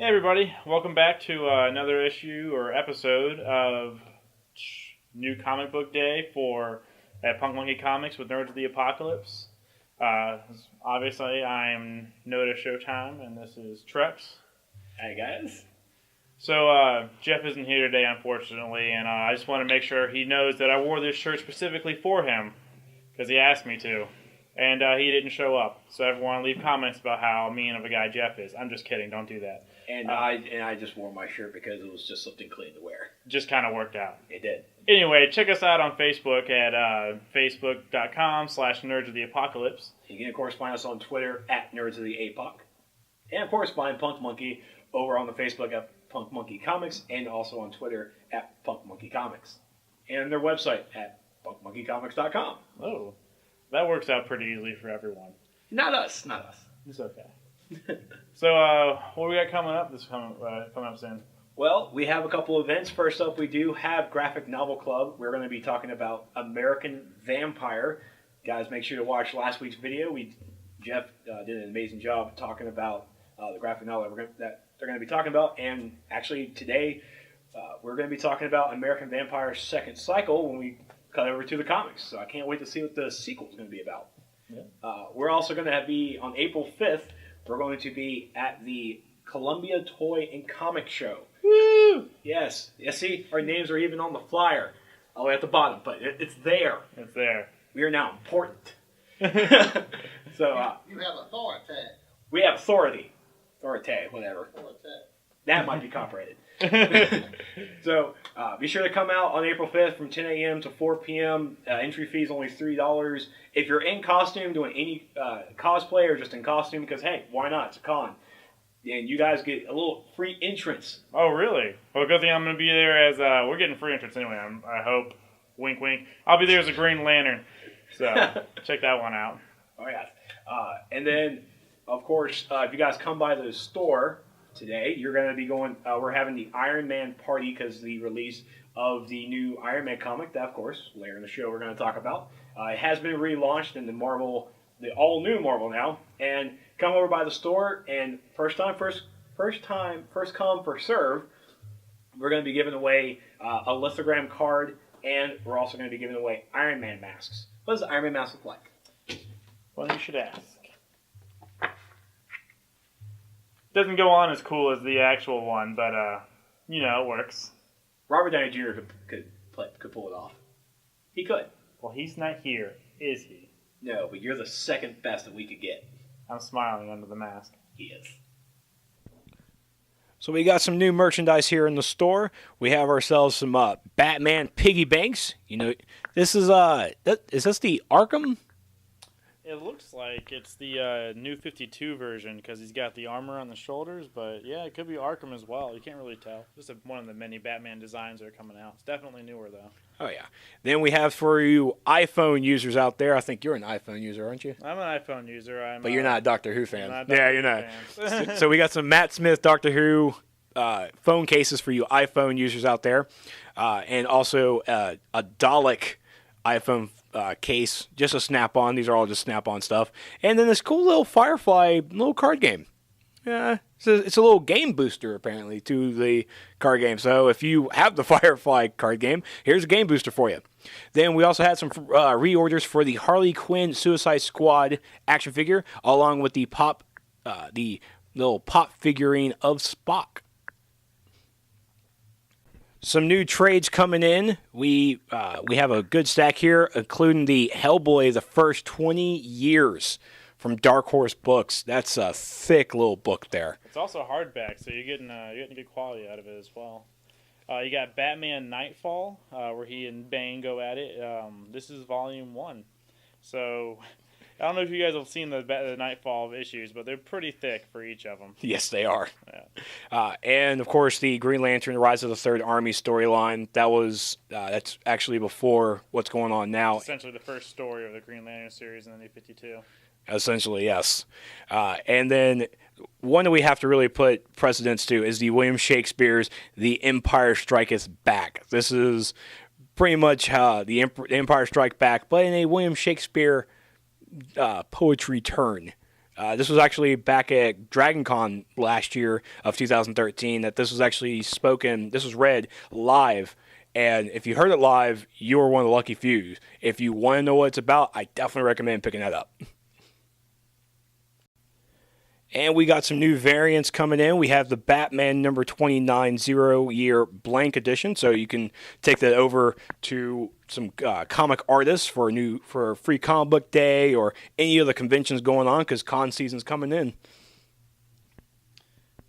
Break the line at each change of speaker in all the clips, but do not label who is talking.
Hey everybody, welcome back to another issue or episode of New Comic Book Day at Punk Monkey Comics with Nerds of the Apocalypse. Obviously, I'm Noda Showtime, and this is Trex.
Hey guys.
So, Jeff isn't here today, unfortunately, and I just want to make sure he knows that I wore this shirt specifically for him, because he asked me to, and he didn't show up. So everyone leave comments about how mean of a guy Jeff is. I'm just kidding, don't do that.
And I just wore my shirt because it was just something clean to wear.
Just kind of worked out.
It did.
Anyway, check us out on Facebook at facebook.com/nerdsoftheapocalypse.
You can, of course, find us on Twitter at Nerds of the APOC. And, of course, find Punk Monkey over on the Facebook at Punk Monkey Comics and also on Twitter at Punk Monkey Comics. And their website at punkmonkeycomics.com.
Oh, that works out pretty easily for everyone.
Not us.
It's okay. So, what we got coming up coming up soon?
Well, we have a couple events. First up, we do have Graphic Novel Club. We're going to be talking about American Vampire. Guys, make sure to watch last week's video. Jeff did an amazing job talking about the graphic novel that they're going to be talking about. And actually, today, we're going to be talking about American Vampire's second cycle when we cut over to the comics. So I can't wait to see what the sequel is going to be about. Yeah. We're also going to be on April 5th. We're going to be at the Columbia Toy and Comic Show.
Woo!
Yes. See, our names are even on the flyer. All the way at the bottom, but it's there.
It's there.
We are now important. So
you have authority.
We have authority. Authority, whatever. That might be copyrighted. So be sure to come out on April 5th from 10 a.m. to 4 p.m. Entry fee is only $3. If you're in costume, doing any cosplay or just in costume, because, hey, why not? It's a con. And you guys get a little free entrance.
Oh, really? Well, good thing I'm going to be there as... we're getting free entrance anyway, I hope. Wink, wink. I'll be there as a Green Lantern. So, check that one out.
Oh, yeah. And then, of course, if you guys come by the store today, you're going to be going... we're having the Iron Man party because the release of the new Iron Man comic that, of course, later in the show we're going to talk about. It has been relaunched in the all-new Marvel now. And come over by the store, and first come, first serve, we're going to be giving away a lithogram card, and we're also going to be giving away Iron Man masks. What does the Iron Man mask look like?
Well, you should ask. Doesn't go on as cool as the actual one, but, it works.
Robert Downey Jr. could pull it off. He could.
Well, he's not here, is he?
No, but you're the second best that we could get.
I'm smiling under the mask.
He is.
So we got some new merchandise here in the store. We have ourselves some Batman piggy banks. This is is this the Arkham?
It looks like it's the new 52 version because he's got the armor on the shoulders, but yeah, it could be Arkham as well. You can't really tell. Just one of the many Batman designs that are coming out. It's definitely newer, though.
Oh, yeah. Then we have for you iPhone users out there. I think you're an iPhone user, aren't you?
I'm an iPhone user.
But you're not a Doctor Who fan.
You're
not. So we got some Matt Smith Doctor Who phone cases for you iPhone users out there, and also a Dalek iPhone case, just a Snap-on. These are all just Snap-on stuff. And then this cool little Firefly little card game. It's a little game booster, apparently, to the card game. So if you have the Firefly card game, here's a game booster for you. Then we also had some reorders for the Harley Quinn Suicide Squad action figure, along with the little pop figurine of Spock. Some new trades coming in. We have a good stack here, including the Hellboy, the first 20 years from Dark Horse Books. That's a thick little book there.
It's also hardback, so you're getting good quality out of it as well. You got Batman Nightfall, where he and Bane go at it. This is volume 1. So I don't know if you guys have seen the Nightfall issues, but they're pretty thick for each of them.
Yes, they are.
Yeah.
And, of course, the Green Lantern, the Rise of the Third Army storyline. That's actually before what's going on now.
It's essentially the first story of the Green Lantern series in the New 52.
Essentially, yes. And then one that we have to really put precedence to is the William Shakespeare's The Empire Striketh Back. This is pretty much the Empire Strike Back, but in a William Shakespeare poetry turn. This was actually back at DragonCon last year of 2013 that this was actually spoken, this was read live. And if you heard it live, you were one of the lucky few. If you want to know what it's about, I definitely recommend picking that up. And we got some new variants coming in. We have the Batman number 29 0-year blank edition. So you can take that over to some comic artists for a free comic book day or any of the conventions going on because con season's coming in.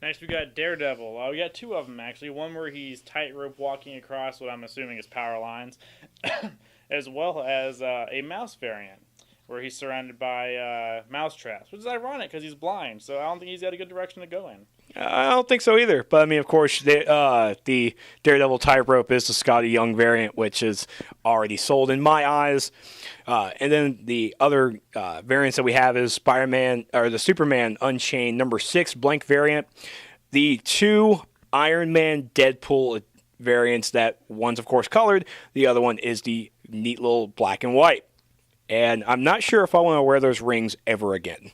Next, we got Daredevil. We got two of them, actually. One where he's tightrope walking across what I'm assuming is power lines, as well as a mouse variant where he's surrounded by mouse traps, which is ironic because he's blind, so I don't think he's got a good direction to go in.
I don't think so either. But, I mean, of course, the Daredevil tightrope is the Scotty Young variant, which is already sold in my eyes. And then the other variants that we have is the Superman Unchained number 6 blank variant. The two Iron Man Deadpool variants that one's, of course, colored. The other one is the neat little black and white. And I'm not sure if I want to wear those rings ever again.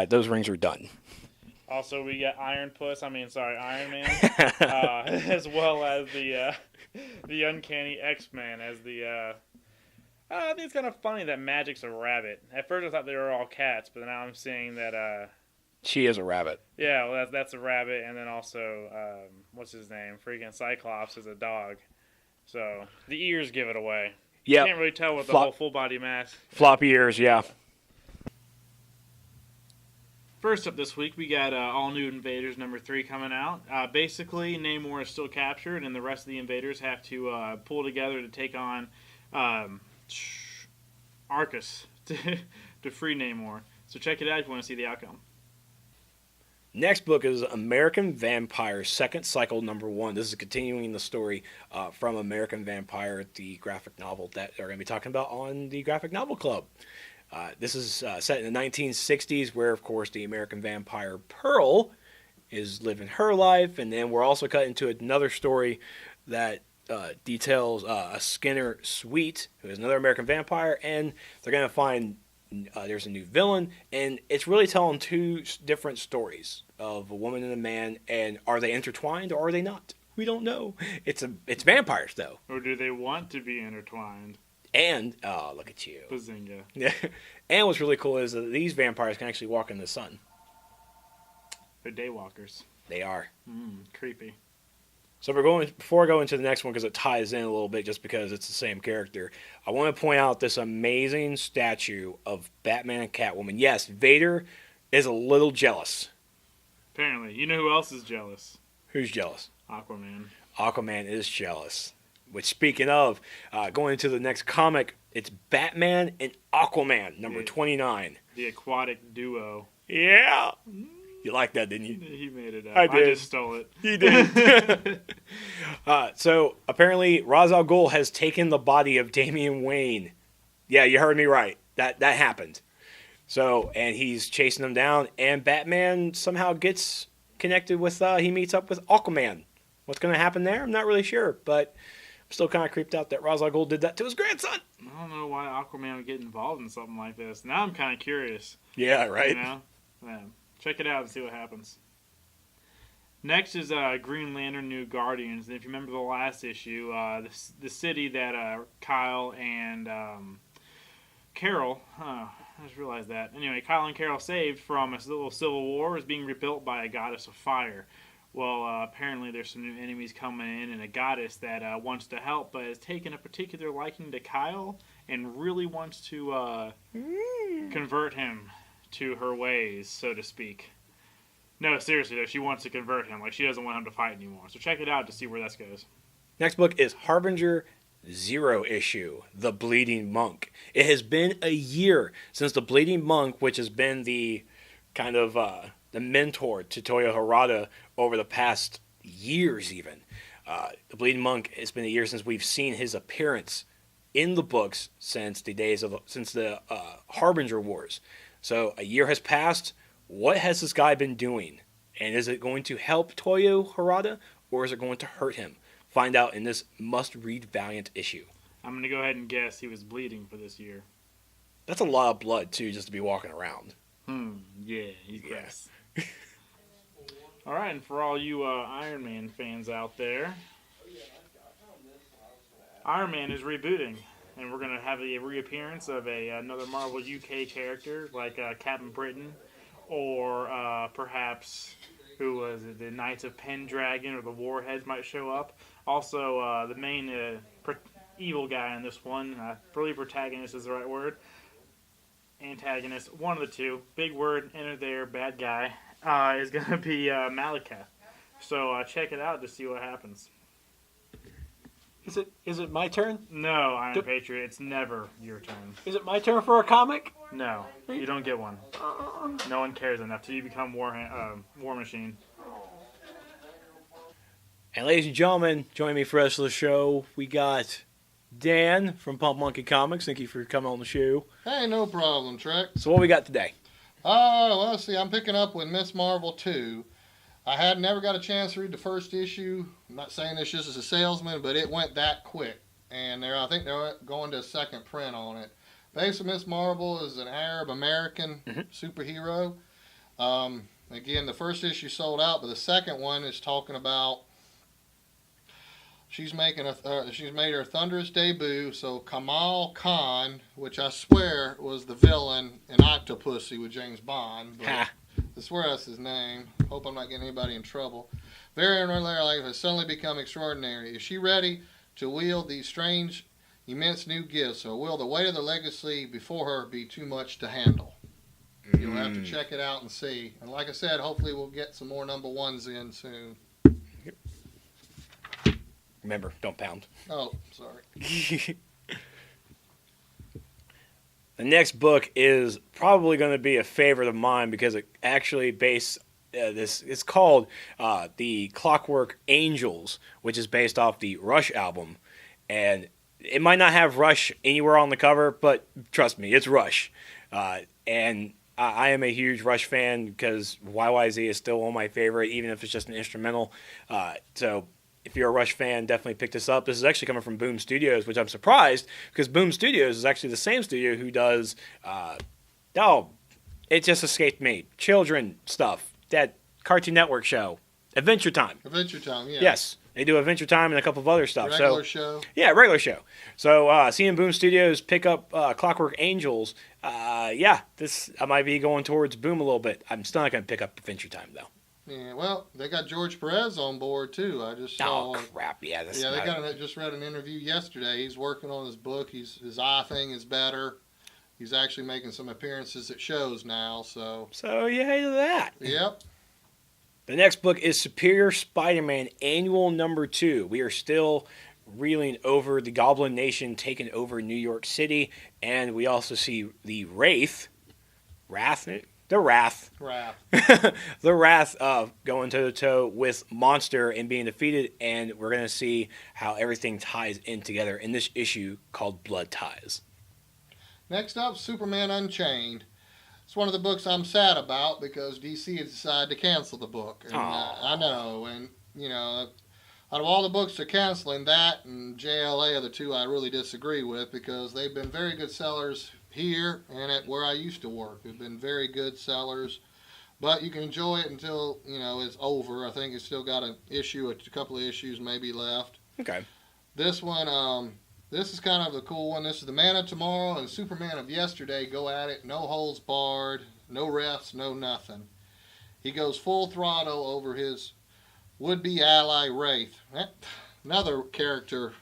Those rings are done.
Also, we got Iron Man, as well as the Uncanny X-Men as the... I think it's kind of funny that Magic's a rabbit. At first I thought they were all cats, but now I'm seeing that...
she is a rabbit.
Yeah, well, that's a rabbit, and then also, what's his name? Freaking Cyclops is a dog. So, the ears give it away.
Yeah.
You can't really tell with the whole full-body mask.
Floppy ears, yeah.
First up this week, we got All New Invaders number 3 coming out. Basically, Namor is still captured, and the rest of the invaders have to pull together to take on Arcus to free Namor. So check it out if you want to see the outcome.
Next book is American Vampire, second cycle, number 1. This is continuing the story from American Vampire, the graphic novel that we're going to be talking about on the Graphic Novel Club. This is set in the 1960s where, of course, the American Vampire Pearl is living her life. And then we're also cut into another story that details a Skinner Sweet, who is another American vampire. And they're going to find there's a new villain. And it's really telling two different stories of a woman and a man. And are they intertwined or are they not? We don't know. It's vampires, though.
Or do they want to be intertwined?
And, oh, look at you.
Bazinga.
Yeah. And what's really cool is that these vampires can actually walk in the sun.
They're daywalkers.
They are.
Creepy.
So before I go into the next one, because it ties in a little bit just because it's the same character, I want to point out this amazing statue of Batman and Catwoman. Yes, Vader is a little jealous.
Apparently. You know who else is jealous?
Who's jealous?
Aquaman.
Aquaman is jealous. Which, speaking of, going into the next comic, it's Batman and Aquaman, number 29.
The aquatic duo.
Yeah. You liked that, didn't you?
He made it up.
I did.
I just stole it.
You did. So, apparently, Ra's al Ghul has taken the body of Damian Wayne. Yeah, you heard me right. That happened. So, and he's chasing them down, and Batman somehow gets connected with, he meets up with Aquaman. What's going to happen there? I'm not really sure, but... still kind of creeped out that Ra's al Ghul did that to his grandson.
I don't know why Aquaman would get involved in something like this. Now I'm kind of curious.
Yeah, right.
You know? Yeah. Check it out and see what happens. Next is Green Lantern New Guardians. And if you remember the last issue, the city that Kyle and Carol... I just realized that. Anyway, Kyle and Carol saved from a little civil war is being rebuilt by a goddess of fire. Well, apparently there's some new enemies coming in and a goddess that wants to help, but has taken a particular liking to Kyle and really wants to convert him to her ways, so to speak. No, seriously, though, she wants to convert him. Like, she doesn't want him to fight anymore. So check it out to see where this goes.
Next book is Harbinger 0 issue, The Bleeding Monk. It has been a year since The Bleeding Monk, which has been the kind of... the mentor to Toyo Harada over the past years even. The Bleeding Monk, it's been a year since we've seen his appearance in the books since the Harbinger Wars. So a year has passed. What has this guy been doing? And is it going to help Toyo Harada or is it going to hurt him? Find out in this must-read Valiant issue.
I'm going to go ahead and guess he was bleeding for this year.
That's a lot of blood, too, just to be walking around.
Yeah, he's best. All right, and for all you Iron Man fans out there, Iron Man is rebooting, and we're gonna have a reappearance of another Marvel UK character like Captain Britain, or perhaps who was it? The Knights of Pendragon or the Warheads might show up. Also, the main evil guy in this one, I believe protagonist is the right word. Antagonist, one of the two. Big word, enter there, bad guy, is going to be Malekith. So check it out to see what happens.
Is it my turn?
No, Iron Patriot, it's never your turn.
Is it my turn for a comic?
No, you don't get one. No one cares enough till you become War Machine.
And ladies and gentlemen, joining me for the rest of the show, we got Dan from Pump Monkey Comics. Thank you for coming on the show.
Hey, no problem, Trek.
So what we got today?
Well, see, I'm picking up with Miss Marvel 2. I had never got a chance to read the first issue. I'm not saying this just as a salesman, but it went that quick. And I think they're going to a second print on it. Basically, Miss Marvel is an Arab-American superhero. Again, the first issue sold out, but the second one is talking about she's made her thunderous debut. So Kamal Khan, which I swear was the villain in Octopussy with James Bond. But I swear that's his name. Hope I'm not getting anybody in trouble. Very unrelated life has suddenly become extraordinary. Is she ready to wield these strange, immense new gifts, or will the weight of the legacy before her be too much to handle? You'll have to check it out and see. And like I said, hopefully we'll get some more number ones in soon.
Remember, don't pound.
Oh, sorry.
The next book is probably going to be a favorite of mine because it actually it's called The Clockwork Angels, which is based off the Rush album. And it might not have Rush anywhere on the cover, but trust me, it's Rush. And I am a huge Rush fan because YYZ is still one of my favorite, even if it's just an instrumental. So if you're a Rush fan, definitely pick this up. This is actually coming from Boom Studios, which I'm surprised because Boom Studios is actually the same studio who does, it just escaped me, children stuff, that Cartoon Network show, Adventure Time.
Adventure Time, yeah.
Yes, they do Adventure Time and a couple of other stuff.
Regular show.
Yeah, regular show. So seeing Boom Studios pick up Clockwork Angels, I might be going towards Boom a little bit. I'm still not going to pick up Adventure Time, though.
Yeah, well, they got George Perez on board too. I just saw.
Oh crap! Yeah,
just read an interview yesterday. He's working on his book. His eye thing is better. He's actually making some appearances at shows now. So
yay to that.
Yep.
The next book is Superior Spider-Man Annual Number 2. We are still reeling over the Goblin Nation taking over New York City, and we also see the Wrath. The Wrath going toe-to-toe with Monster and being defeated, and we're going to see how everything ties in together in this issue called Blood Ties.
Next up, Superman Unchained. It's one of the books I'm sad about because DC has decided to cancel the book. And, I know, and, out of all the books they're canceling, that and JLA are the two I really disagree with because they've been very good sellers here and at where I used to work. They've been very good sellers, but you can enjoy it until it's over. I think it's still got a couple of issues maybe left.
Okay.
This one, this is kind of the cool one. This is the Man of Tomorrow and Superman of Yesterday go at it. No holds barred, no refs, no nothing. He goes full throttle over his would-be ally Wraith. Another character.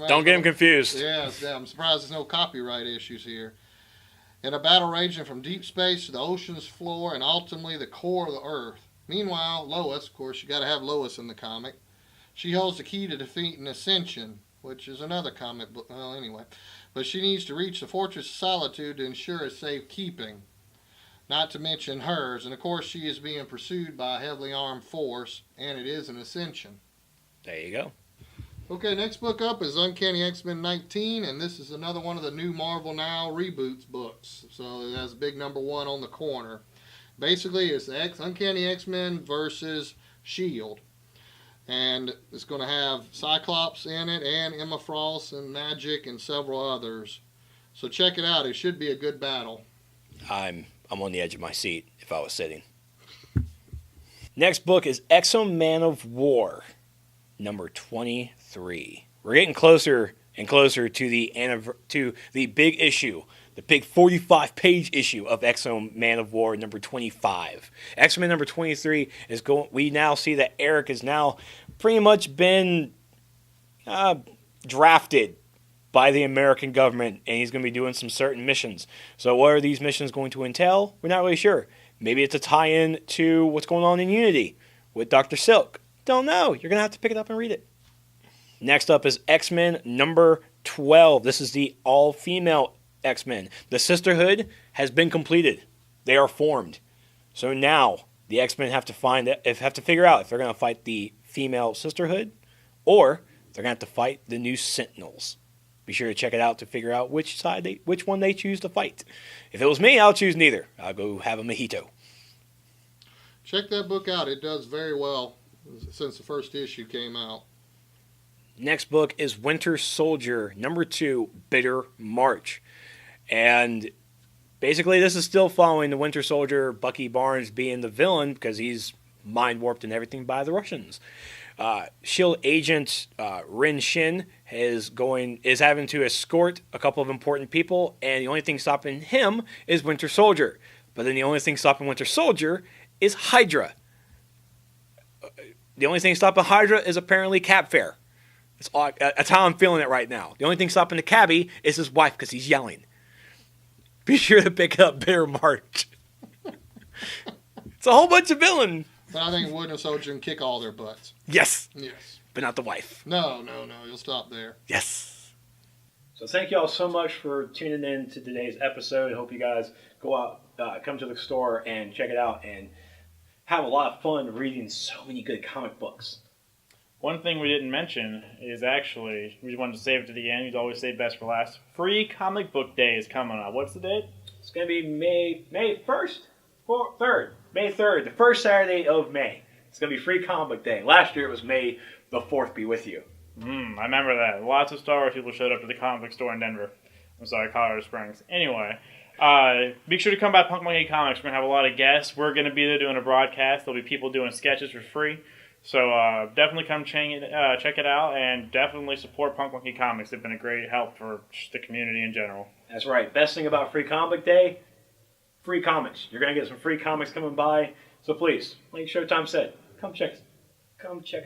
Don't get him confused.
Yeah, I'm surprised there's no copyright issues here. In a battle raging from deep space to the ocean's floor and ultimately the core of the Earth. Meanwhile, Lois, of course, you got to have Lois in the comic. She holds the key to defeating Ascension, which is another comic book. Well, anyway. But she needs to reach the Fortress of Solitude to ensure its safekeeping. Not to mention hers. And, of course, she is being pursued by a heavily armed force, and it is an Ascension.
There you go.
Okay, next book up is Uncanny X-Men 19, and this is another one of the new Marvel Now reboots books. So it has a big number 1 on the corner. Basically, it's the Uncanny X-Men versus S.H.I.E.L.D. And it's going to have Cyclops in it, and Emma Frost, and Magic, and several others. So check it out. It should be a good battle.
I'm I'm on the edge of my seat if I was sitting. Next book is X-Men of War, number 23. We're getting closer and closer to the big issue, the big 45-page issue of X-Men of War number 25. X-Men number 23 is going. We now see that Eric has now pretty much been drafted by the American government, and he's going to be doing some certain missions. So what are these missions going to entail? We're not really sure. Maybe it's a tie-in to what's going on in Unity with Dr. Silk. Don't know. You're going to have to pick it up and read it. Next up is X-Men number 12. This is the all-female X-Men. The Sisterhood has been completed. They are formed. So now the X-Men have to figure out if they're going to fight the female Sisterhood or they're going to have to fight the new Sentinels. Be sure to check it out to figure out which one they choose to fight. If it was me, I'll choose neither. I'll go have a mojito.
Check that book out. It does very well since the first issue came out.
Next book is Winter Soldier, number 2, Bitter March. And basically this is still following the Winter Soldier, Bucky Barnes being the villain because he's mind-warped and everything by the Russians. S.H.I.E.L.D. agent Rin Shin is having to escort a couple of important people, and the only thing stopping him is Winter Soldier. But then the only thing stopping Winter Soldier is Hydra. The only thing stopping Hydra is apparently cab fare. That's how I'm feeling it right now. The only thing stopping the cabbie is his wife because he's yelling. Be sure to pick up Bitter March. It's a whole bunch of villain.
But I think Winter Soldier can kick all their butts.
Yes.
Yes.
But not the wife.
No. You'll stop there.
Yes.
So thank you all so much for tuning in to today's episode. I hope you guys go out, come to the store and check it out and have a lot of fun reading so many good comic books.
One thing we didn't mention is actually, we wanted to save it to the end. You'd always say best for last. Free Comic Book Day is coming up. What's the date?
It's going to be May 1st? 3rd. May 3rd, the first Saturday of May. It's going to be Free Comic Book Day. Last year it was May the 4th be with you.
I remember that. Lots of Star Wars people showed up to the comic book store in Denver. I'm sorry, Colorado Springs. Anyway, be sure to come by Punk Monkey Comics. We're going to have a lot of guests. We're going to be there doing a broadcast. There'll be people doing sketches for free. So definitely come check it out, and definitely support Punk Monkey Comics. They've been a great help for the community in general.
That's right. Best thing about Free Comic Book Day, free comics. You're going to get some free comics coming by. So please, like Showtime said, come check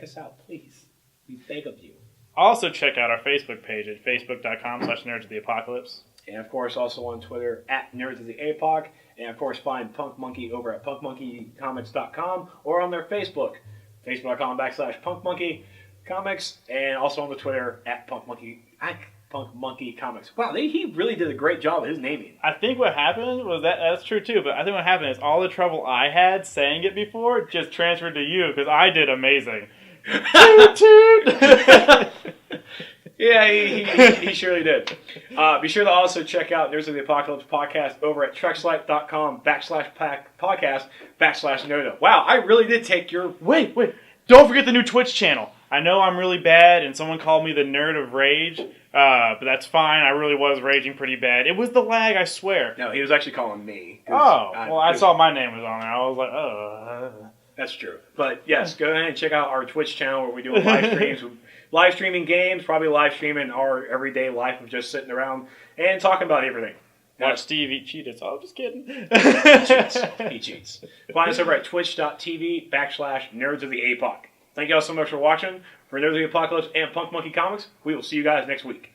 us out, please. We beg of you.
Also check out our Facebook page at facebook.com/nerdsoftheapocalypse.
And of course, also on Twitter at nerdsoftheapoc. And of course, find Punk Monkey over at punkmonkeycomics.com or on their Facebook. Facebook.com/punkmonkeycomics, and also on the Twitter at punkmonkeycomics. Wow, he really did a great job with his naming.
I think what happened was that's true too, but I think what happened is all the trouble I had saying it before just transferred to you because I did amazing. Toot toot.
Yeah, he surely did. Be sure to also check out Nerds of the Apocalypse podcast over at trexlight.com/podcast/Noda. Wow, I really did take your...
Wait. Don't forget the new Twitch channel. I know I'm really bad, and someone called me the Nerd of Rage, but that's fine. I really was raging pretty bad. It was the lag, I swear.
No, he was actually calling me.
I saw my name was on there. I was like,
That's true. But yes, go ahead and check out our Twitch channel where we do live streams. Live streaming games, probably live streaming our everyday life of just sitting around and talking about everything.
Watch Steve eat Cheetos. Oh, I'm just kidding.
He cheats. Find us over at twitch.tv/nerdsoftheapoc. Thank you all so much for watching. For Nerds of the Apocalypse and Punk Monkey Comics, we will see you guys next week.